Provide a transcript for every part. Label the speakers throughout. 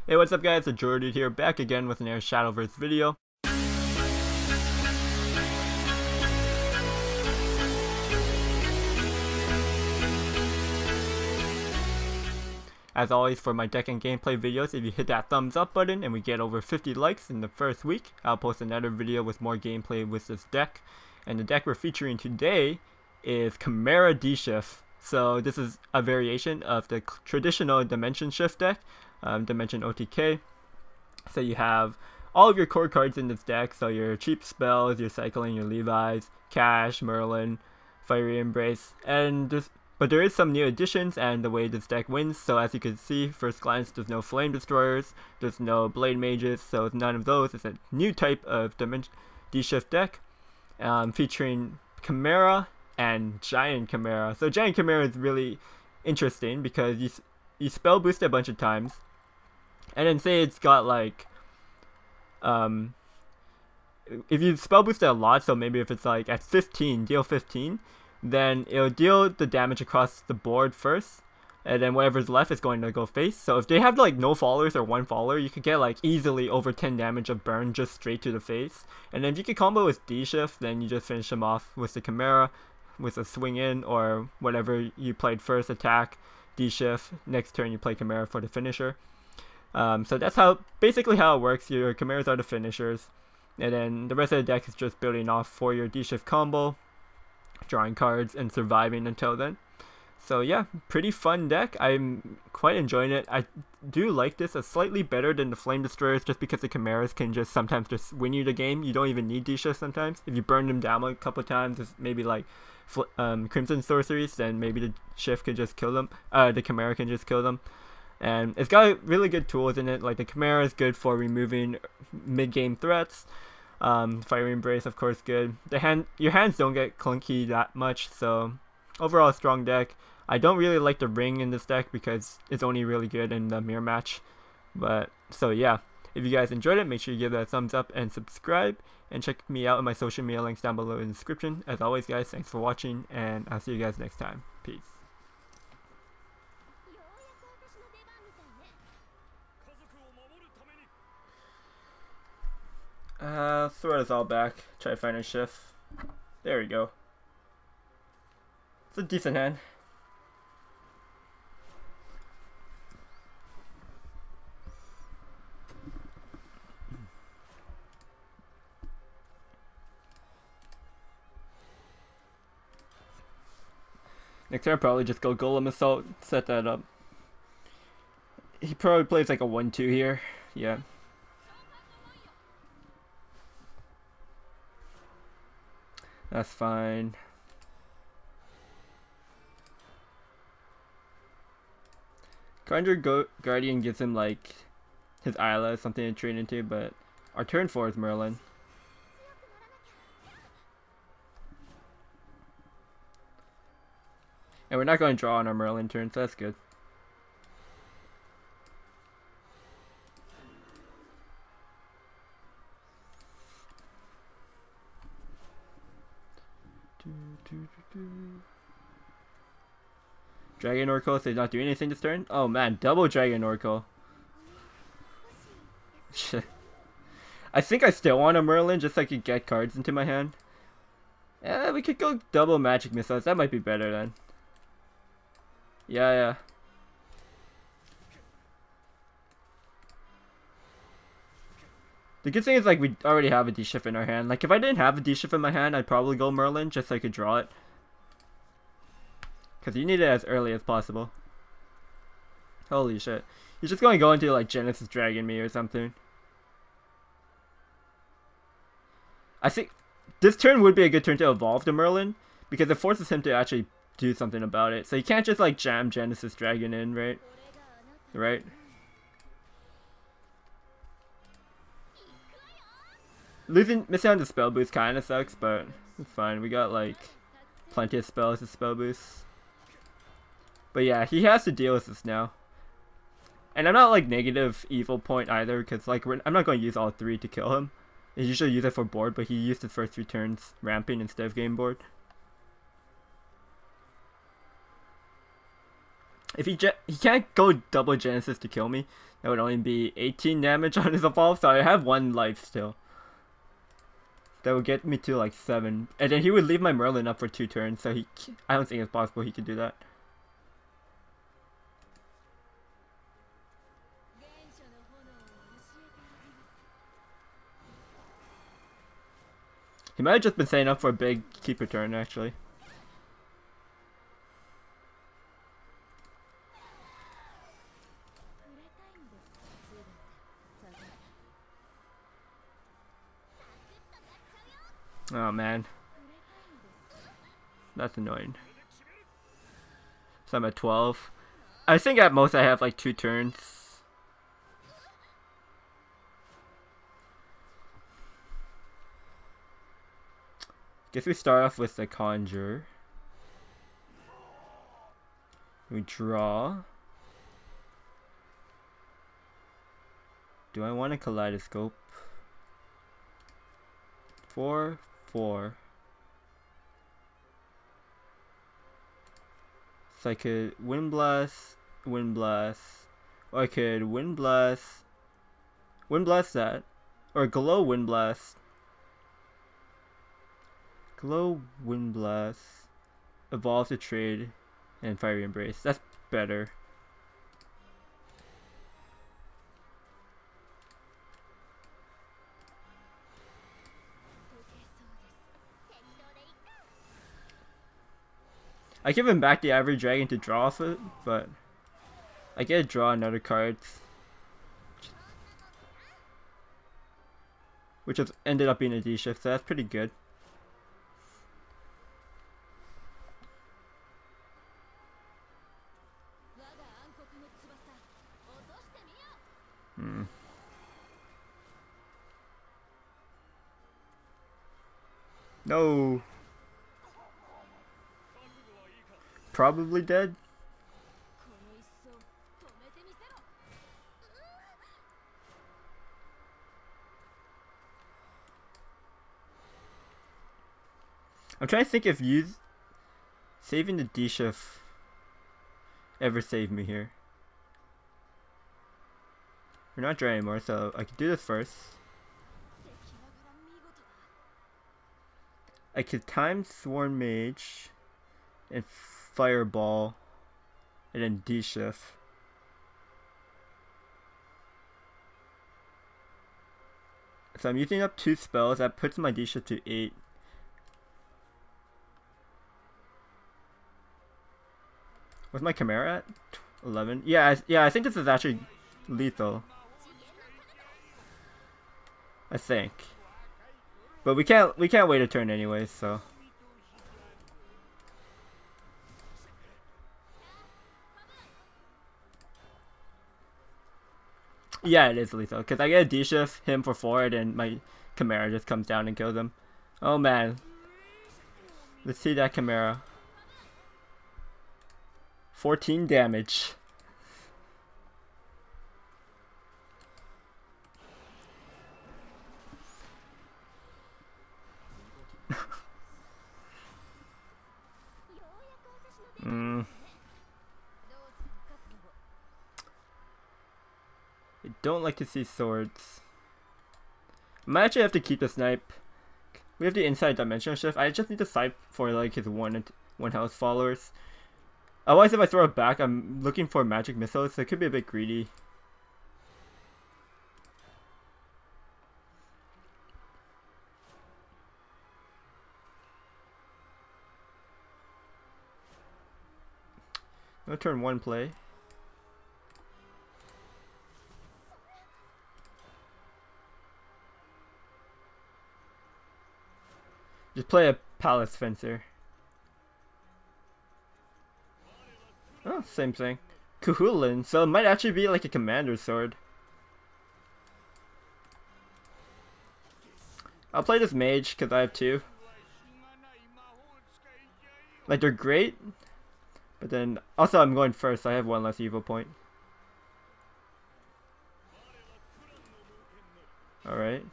Speaker 1: Hey, what's up guys, TheJordude here, back again with another Shadowverse video. As always, for my deck and gameplay videos, if you hit that thumbs up button and we get over 50 likes in the first week, I'll post another video with more gameplay with this deck. And the deck we're featuring today is ChimeraShift. So this is a variation of the traditional Dimension Shift deck, Dimension OTK. So you have all of your core cards in this deck, so your cheap spells, your cycling, your Levi's, Cash, Merlin, Fiery Embrace, but there is some new additions and the way this deck wins. So as you can see, first glance, there's no Flame Destroyers, there's no Blade Mages, so none of those. It's a new type of D-Shift deck, featuring Chimera and Giant Chimera. So Giant Chimera is really interesting because you spell boost a bunch of times, and then say it's got like, if you spell boost it a lot, so maybe if it's like at 15, deal 15, then it'll deal the damage across the board first, and then whatever's left is going to go face. So if they have like no followers or one follower, you could get like easily over 10 damage of burn just straight to the face. And then if you could combo with D-Shift, then you just finish them off with the Chimera, with a swing in, or whatever you played first, attack, D-Shift, next turn you play Chimera for the finisher. So that's basically how it works. Your Chimeras are the finishers, and then the rest of the deck is just building off for your D-Shift combo, drawing cards, and surviving until then. So yeah, pretty fun deck. I'm quite enjoying it. I do like this slightly better than the Flame Destroyers, just because the Chimeras can just sometimes just win you the game. You don't even need D-Shift sometimes. If you burn them down a couple times, maybe like Crimson Sorceries, then maybe the Shift could just kill them. The Chimera can just kill them. And it's got really good tools in it. Like the Chimera is good for removing mid-game threats. Fiery Embrace, of course, good. Your hands don't get clunky that much, so overall a strong deck. I don't really like the ring in this deck because it's only really good in the mirror match. But so yeah, if you guys enjoyed it, make sure you give that a thumbs up and subscribe, and check me out in my social media links down below in the description. As always guys, thanks for watching, and I'll see you guys next time. Peace. Throw this all back, try to find a shift. There we go. It's a decent hand. Next turn, I'll probably just go Golem Assault, set that up. He probably plays like a 1-2 here. Yeah. That's fine. Conjure Guardian gives him like his Isla, something to train into, but our turn 4 is Merlin. And we're not going to draw on our Merlin turn, so that's good. Dragon Oracle, so he's not doing anything this turn? Oh man, double Dragon Oracle. I think I still want a Merlin just so I could get cards into my hand. Yeah, we could go double Magic Missiles. That might be better then. Yeah. The good thing is like we already have a D-Shift in our hand. Like if I didn't have a D-Shift in my hand, I'd probably go Merlin just so I could draw it. Because you need it as early as possible. Holy shit. He's just going to go into like Genesis Dragon me or something. I think this turn would be a good turn to evolve the Merlin, because it forces him to actually do something about it. So you can't just like jam Genesis Dragon in, right? Missing on the spell boost kind of sucks, but it's fine. We got like plenty of spells to spell boost. But yeah, he has to deal with this now. And I'm not like negative evil point either, because like I'm not going to use all 3 to kill him. I usually use it for board, but he used the first 3 turns ramping instead of game board. If he can't go double Genesis to kill me, That would only be 18 damage on his evolve, so I have 1 life still. That would get me to like 7. And then he would leave my Merlin up for 2 turns, so I don't think it's possible he could do that. He might have just been setting up for a big keeper turn, actually. Oh man. That's annoying. So I'm at 12. I think at most I have like 2 turns. Guess we start off with the Conjure. We draw. Do I want a Kaleidoscope? 4, 4. So I could Wind Blast, or I could Wind Blast that, or Glow Wind Blast. Glow Wind Blast, Evolve to Trade, and Fiery Embrace. That's better. I give him back the Ivory Dragon to draw off it, but I get to draw another card, which has ended up being a D-Shift, so that's pretty good. No. Probably dead. I'm trying to think if saving the D-Shift ever saved me here. We're not dry anymore, so I could do this first. I could time Sworn Mage and Fireball and then D-Shift. So I'm using up 2 spells. That puts my D-Shift to 8. What's my Chimera at? 11. Yeah, I think this is actually lethal. I think. But we can't wait a turn anyway, so. Yeah, it is lethal, because I get a D-Shift, him for 4, and my Chimera just comes down and kills him. Oh man. Let's see that Chimera. 14 damage. I don't like to see swords. I might actually have to keep the snipe. We have the inside dimensional shift. I just need to snipe for like his one health followers. Otherwise, if I throw it back, I'm looking for magic missiles, so it could be a bit greedy. No turn 1 play. Just play a Palace Fencer. Oh, same thing. Kuhulin, so it might actually be like a commander sword. I'll play this mage because I have 2. Like, they're great, but then also I'm going first, so I have 1 less evil point. Alright.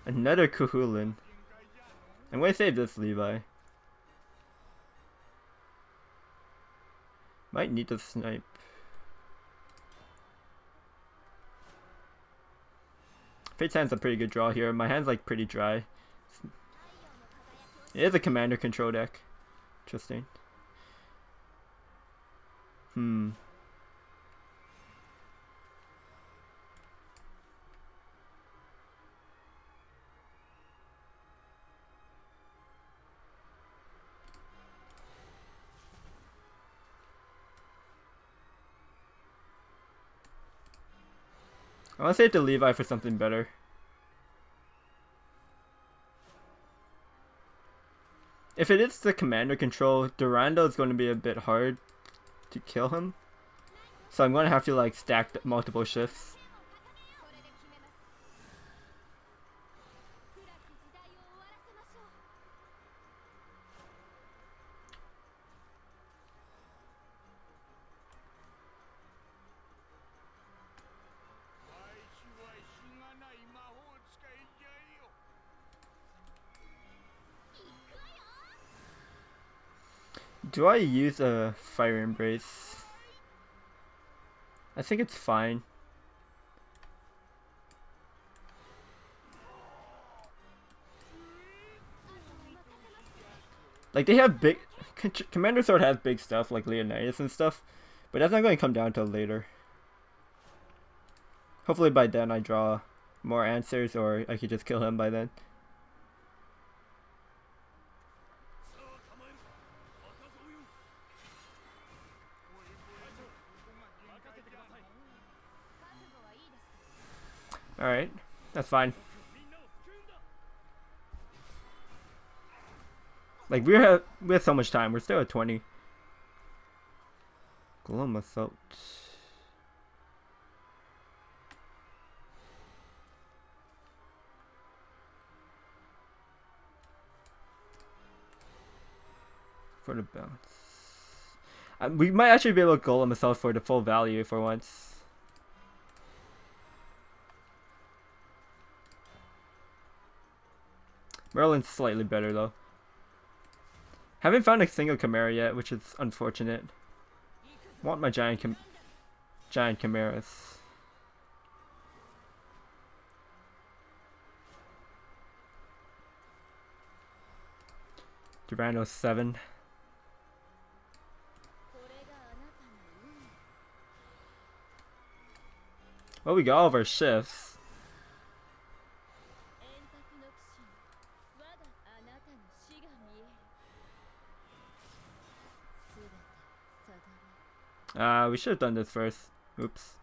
Speaker 1: Another Kuhulin. I'm going to save this Levi. Might need to snipe. Fate's Hand's a pretty good draw here. My hand's like pretty dry. It is a commander control deck. Interesting. I want to save the Levi for something better. If it is the commander control, Durando is going to be a bit hard to kill him. So I'm going to have to like stack multiple shifts. Do I use a Fire Embrace? I think it's fine. Like they have big... Commander Sword has big stuff like Leonidas and stuff. But that's not going to come down till later. Hopefully by then I draw more answers or I could just kill him by then. Alright, that's fine. Like we have so much time. We're still at 20. Golem Assault. For the bounce. We might actually be able to Golem Assault for the full value for once. Merlin's slightly better though. Haven't found a single Chimera yet, which is unfortunate. Want my giant Chimeras. Durando 7. Well, we got all of our shifts. We should have done this first. Oops.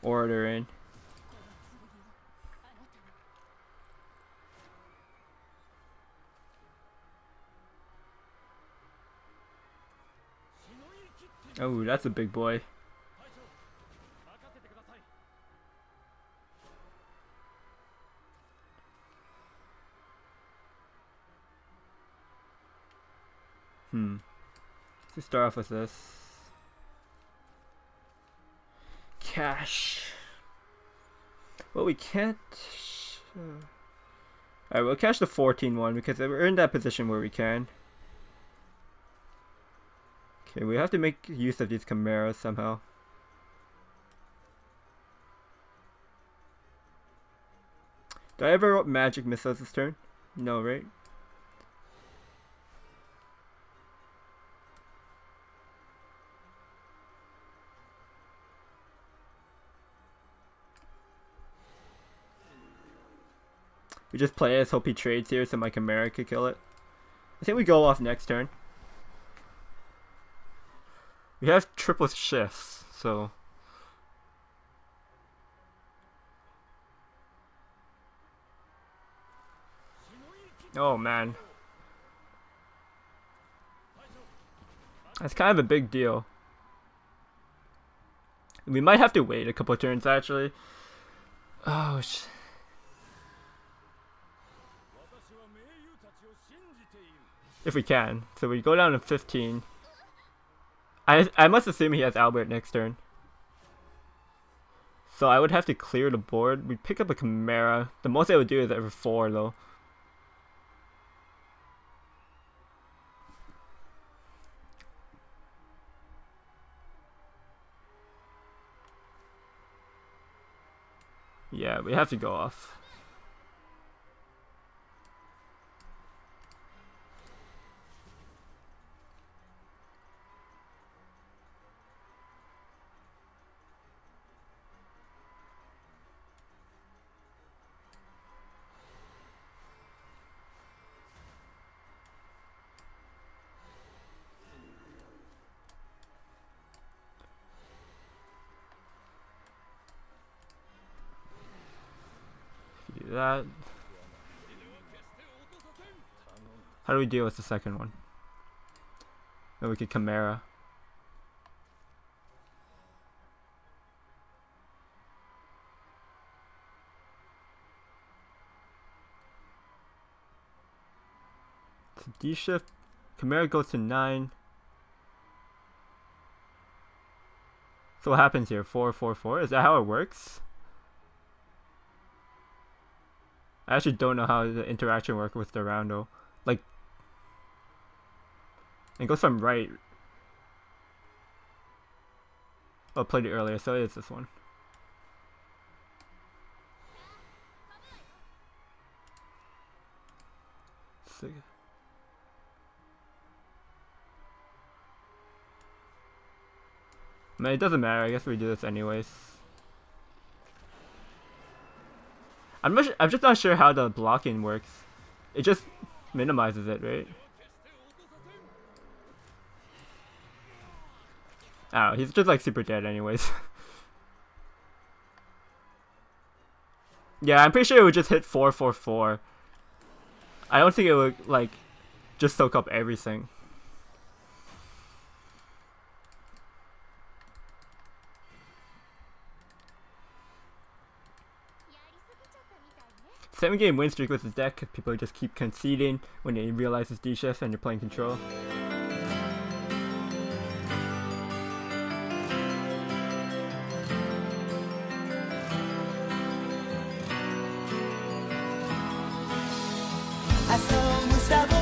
Speaker 1: Order in. Oh, that's a big boy. Let's start off with this. Cash. Well, we can't... Alright, we'll cash the 14 one because we're in that position where we can. Okay, we have to make use of these Chimeras somehow. Did I ever magic missiles this turn? No, right? We just play as, hope he trades here so my Chimera could kill it. I think we go off next turn. We have triple shifts, so... Oh man. That's kind of a big deal. We might have to wait a couple turns actually. Oh shit. If we can. So we go down to 15. I must assume he has Albert next turn. So I would have to clear the board. We pick up a Chimera. The most I would do is every 4 though. Yeah, we have to go off. Do that. How do we deal with the second one? Then we could Chimera. So D shift. Chimera goes to 9. So what happens here? 4, 4, 4? Is that how it works? I actually don't know how the interaction works with the roundo. Like, it goes from right. Oh, I played it earlier, so it's this one. Sick. I mean, it doesn't matter. I guess we do this anyways. I'm just not sure how the blocking works. It just minimizes it, right? Oh, he's just like super dead anyways. Yeah, I'm pretty sure it would just hit 4, 4, 4. I don't think it would like just soak up everything. Seven-game win streak with his deck because people just keep conceding when they realize it's D-shift and you're playing control.
Speaker 2: I saw Mustafa